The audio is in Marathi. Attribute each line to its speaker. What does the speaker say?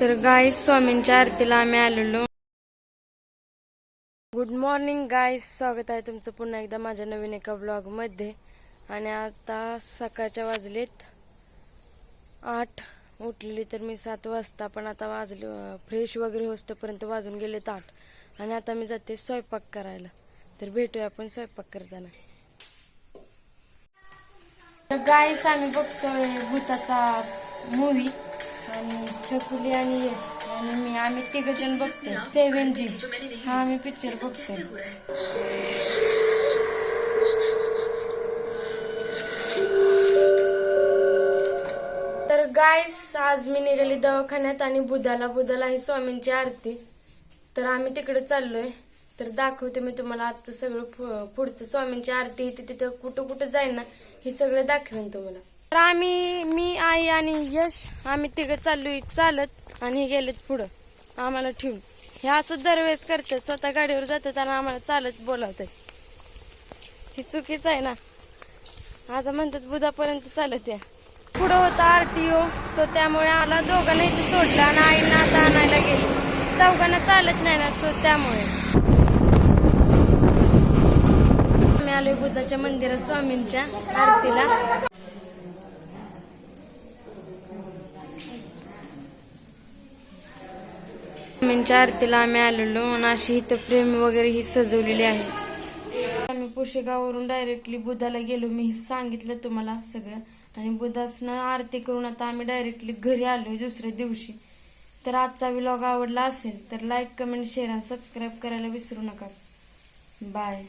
Speaker 1: तर गाईस स्वामींच्या आरतीला आम्ही आलेलो. गुड मॉर्निंग गाईस, स्वागत आहे तुमचं पुन्हा एकदा माझ्या नवीन एका ब्लॉग मध्ये. आणि आता सकाळच्या वाजलेत 8. उठलेली तर मी 7 वाजता, पण आता वाजले फ्रेश वगैरे होस्तपर्यंत वाजून गेलेत 8. आणि आता मी जाते स्वयंपाक करायला. तर भेटूया आपण स्वयंपाक करताना. तर गाईस आम्ही बघतोय भूताचा मूवी, आणि छकुली आणि यश आणि आम्ही 3 जण बघतोय 7G हा आम्ही पिक्चर बघतोय. तर गाईस आज मी निघाली दवाखान्यात आणि बुधाला ही स्वामींची आरती. तर आम्ही तिकडे चाललोय. तर दाखवते मी तुम्हाला आजचं सगळं पुढचं स्वामींची आरती तिथं कुठं कुठं जाईल ना हे सगळं दाखवेन तुम्हाला. तर मी आई आणि यश आम्ही 3 चाललोय चालत, आणि हे गेलेत पुढं आम्हाला ठेवून. हे असं दरवेळेस करतात, स्वतः गाडीवर जातात आणि आम्हाला चालत बोलावतात. हे चुकीचं आहे ना. आता म्हणतात बुधापर्यंत चालत या. पुढं होता RTO, सो त्यामुळे आला दोघांना इथे सोडलं आणि आईंना आता आणायला गेली. चौघांना चालत नाही ना, सो त्यामुळे आम्ही आलोय बुद्धाच्या मंदिरात स्वामींच्या आरतीला. स्वामींच्या आरतीला आम्ही आलेलो आणि अशी इथं प्रेम वगैरे ही सजवलेली आहे. आम्ही पुशेगाववरून डायरेक्टली बुधाला गेलो. मी सांगितलं तुम्हाला सगळं. आणि बुधासनं आरती करून आता आम्ही डायरेक्टली घरी आलो दुसऱ्या दिवशी. तर आजचा व्लॉग आवडला असेल तर लाईक, कमेंट, शेअर आणि सबस्क्राईब करायला विसरू नका. बाय.